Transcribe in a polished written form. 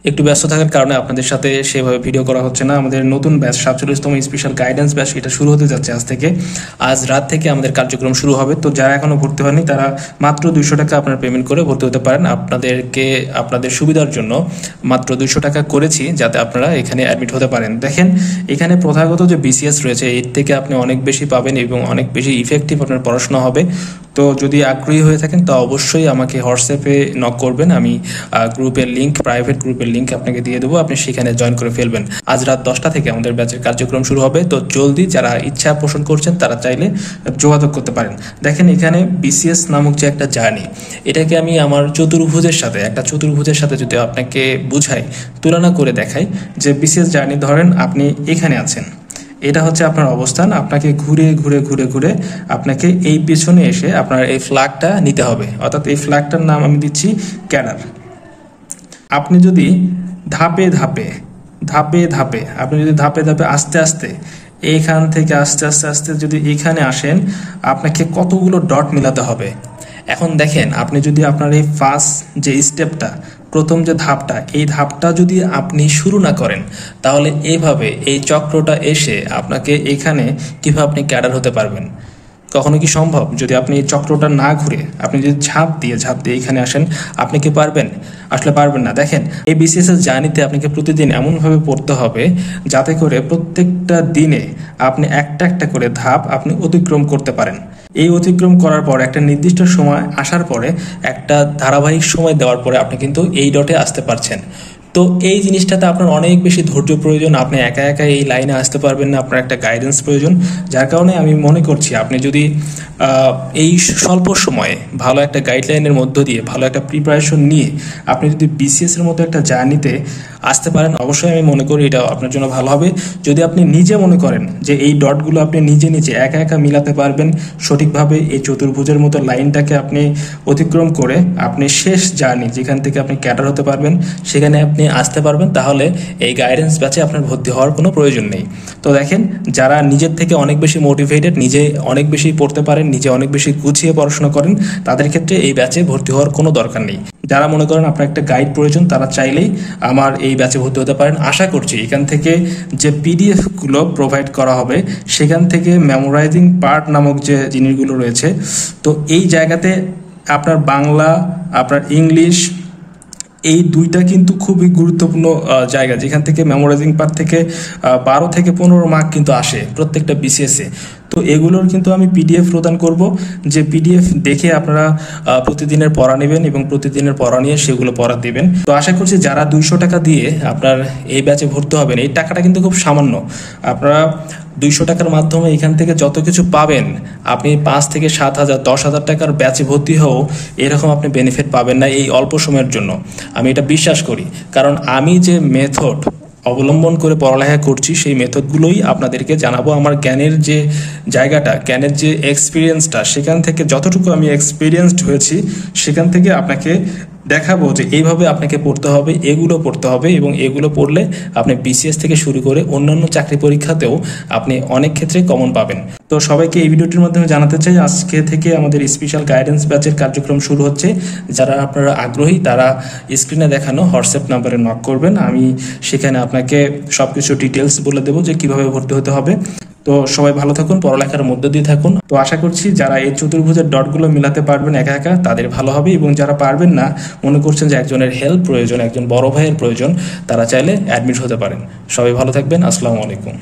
একটু ব্যস্ত থাকার কারণে আপনাদের সাথে সেভাবে ভিডিও করা হচ্ছে না। আমাদের নতুন ব্যাচ 47তম স্পেশাল গাইডেন্স ব্যাচ এটা শুরু হতে যাচ্ছে আজ থেকে। আজ রাত থেকে আমাদের কার্যক্রম শুরু হবে। তো যারা এখনও ভর্তি হয়নি তারা মাত্র 200 টাকা আপনারা পেমেন্ট করে ভর্তি হতে পারেন। আপনাদের সুবিধার জন্য মাত্র 200 টাকা করেছি যাতে আপনারা এখানে অ্যাডমিট হতে পারেন। দেখেন এখানে প্রথাগত যে বিসিএস রয়েছে এর থেকে আপনি অনেক বেশি পাবেন এবং অনেক বেশি ইফেক্টিভ আপনার পড়াশোনা হবে। তো যদি আগ্রহী হয়ে থাকেন তো অবশ্যই আমাকে হোয়াটসঅ্যাপে নক করবেন। আমি গ্রুপের লিঙ্ক, প্রাইভেট গ্রুপের লিঙ্ক আপনাকে দিয়ে দেবো, আপনি সেখানে জয়েন করে ফেলবেন। আজ রাত 10টা থেকে আমাদের ব্যাচের কার্যক্রম শুরু হবে। তো জলদি যারা ইচ্ছা পোষণ করছেন তারা চাইলে যোগাযোগ করতে পারেন। দেখেন এখানে বিসিএস নামক যে একটা জার্নি, এটাকে আমি আমার চতুর্ভুজের সাথে যদি আপনাকে বুঝাই, তুলনা করে দেখাই যে বিসিএস জার্নি ধরেন আপনি এখানে আছেন, এটা হচ্ছে আপনার অবস্থান। আপনাকে ঘুরে ঘুরে ঘুরে ঘুরে আপনাকে এই পেছনে এসে আপনার এই ফ্ল্যাগটা নিতে হবে, অর্থাৎ এই ফ্ল্যাগটার নাম আমি দিচ্ছি ক্যাডার। আপনি যদি ধাপে ধাপে আপনি যদি ধাপে ধাপে আস্তে আস্তে এইখান থেকে আস্তে আস্তে আস্তে যদি এখানে আসেন, আপনাকে কতগুলো ডট মিলাতে হবে। এখন দেখেন আপনি যদি আপনার এই ফার্স্ট যে স্টেপটা, প্রথম যে ধাপটা, এই ধাপটা যদি আপনি শুরু না করেন তাহলে এইভাবে এই চক্রটা এসে আপনাকে এখানে কিভাবে আপনি ক্যাডার হতে পারবেন? কখনো কি সম্ভব? যদি আপনি এই চক্রটা না ঘুরে আপনি যদি ঝাঁপ দিয়ে এখানে আসেন, আপনি কি পারবেন? আসলে পারবেন না। দেখেন এই বিসিএস জার্নিতে আপনাকে প্রতিদিন এমনভাবে পড়তে হবে যাতে করে প্রত্যেকটা দিনে আপনি একটা একটা করে ধাপ আপনি অতিক্রম করতে পারেন। এই অতিক্রম করার পর একটা নির্দিষ্ট সময় আসার পরে, একটা ধারাবাহিক সময় দেওয়ার পরে আপনি কিন্তু এই ডটে আসতে পারছেন। তো এই জিনিসটাতে আপনার অনেক বেশি ধৈর্য প্রয়োজন। আপনি একা একা এই লাইনে আসতে পারবেন না, আপনার একটা গাইডেন্স প্রয়োজন। যার কারণে আমি মনে করছি আপনি যদি এই স্বল্প সময়ে ভালো একটা গাইডলাইনের মধ্য দিয়ে ভালো একটা প্রিপারেশন নিয়ে আপনি যদি বিসিএস এর মতো একটা জার্নিতে আসতে পারেন, অবশ্যই আমি মনে করি এটা আপনার জন্য ভালো হবে। যদি আপনি নিজে মনে করেন যে এই ডটগুলো আপনি নিজে একা একা মিলাতে পারবেন সঠিকভাবে, এই চতুর্ভুজের মতো লাইনটাকে আপনি অতিক্রম করে আপনি শেষ জার্নি যেখান থেকে আপনি ক্যাডার হতে পারবেন সেখানে আপনি আসতে পারবেন, তাহলে এই গাইডেন্স ব্যাচে আপনার ভর্তি হওয়ার কোনো প্রয়োজন নেই। তো দেখেন যারা নিজের থেকে অনেক বেশি মোটিভেটেড, নিজে অনেক বেশি পড়তে পারেন, নিজে অনেক বেশি গুছিয়ে পড়াশোনা করেন, তাদের ক্ষেত্রে এই ব্যাচে ভর্তি হওয়ার কোনো দরকার নেই। যারা মনে করেন আপনার একটা গাইড প্রয়োজন তারা চাইলেই আমার এই ব্যাচে ভর্তি হতে পারেন। আশা করছি এখান থেকে যে পিডিএফগুলো প্রোভাইড করা হবে সেখান থেকে মেমোরাইজিং পার্ট নামক যে জিনিসগুলো রয়েছে, তো এই জায়গাতে আপনার বাংলা, আপনার ইংলিশ, এই দুইটা কিন্তু খুবই গুরুত্বপূর্ণ জায়গা যেখান থেকে মেমোরাইজিং পার্ট থেকে 12 থেকে 15 মার্ক কিন্তু আসে প্রত্যেকটা বিসিএসে। তো এগুলোর কিন্তু আমি পিডিএফ প্রদান করব, যে পিডিএফ দেখে আপনারা প্রতিদিনের পড়া নেবেন এবং প্রতিদিনের পড়া নিয়ে সেগুলো পড়া দেবেন। তো আশা করছি যারা 200 টাকা দিয়ে আপনার এই ব্যাচে ভর্তি হবেন, এই টাকাটা কিন্তু খুব সামান্য। আপনারা 200 টাকার মাধ্যমে এখান থেকে যত কিছু পাবেন, আপনি 5 থেকে 7,000 10,000 টাকার ব্যাচে ভর্তি হও এরকম আপনি বেনিফিট পাবেন না এই অল্প সময়ের জন্য। আমি এটা বিশ্বাস করি, কারণ আমি যে মেথড অবলম্বন করে পড়ালেখা করছি সেই মেথডগুলোই আপনাদেরকে জানাবো। আমার জ্ঞানের যে জায়গাটা, জ্ঞানের যে এক্সপিরিয়েন্সটা, সেখান থেকে যতটুকু আমি এক্সপিরিয়েন্সড হয়েছি সেখান থেকে আপনাকে দেখাবো যে এইভাবে আপনাকে পড়তে হবে, এগুলো পড়তে হবে, এবং এগুলো পড়লে আপনি বিসিএস থেকে শুরু করে অন্যান্য চাকরি পরীক্ষাতেও আপনি অনেক ক্ষেত্রে কমন পাবেন। তো সবাইকে এই ভিডিওটির মাধ্যমে জানাতে চাই আজকে থেকে আমাদের স্পেশাল গাইডেন্স ব্যাচের কার্যক্রম শুরু হচ্ছে। যারা আপনারা আগ্রহী তারা স্ক্রিনে দেখানো হোয়াটসঅ্যাপ নাম্বারে নক করবেন, আমি সেখানে আপনাকে সব কিছু ডিটেলস বলে দেবো যে কীভাবে ভর্তি হতে হবে। তো সবাই ভালো থাকুন, পড়ালেখার মধ্যে দিয়ে থাকুন। তো আশা করছি যারা এই চতুর্ভুজের ডটগুলো মিলাতে পারবেন একা একা তাদের ভালো হবে, এবং যারা পারবেন না, মনে করছেন যে একজনের হেল্প প্রয়োজন, একজন বড় ভাইয়ের প্রয়োজন, তারা চাইলে অ্যাডমিট হতে পারেন। সবাই ভালো থাকবেন। আসসালামু আলাইকুম।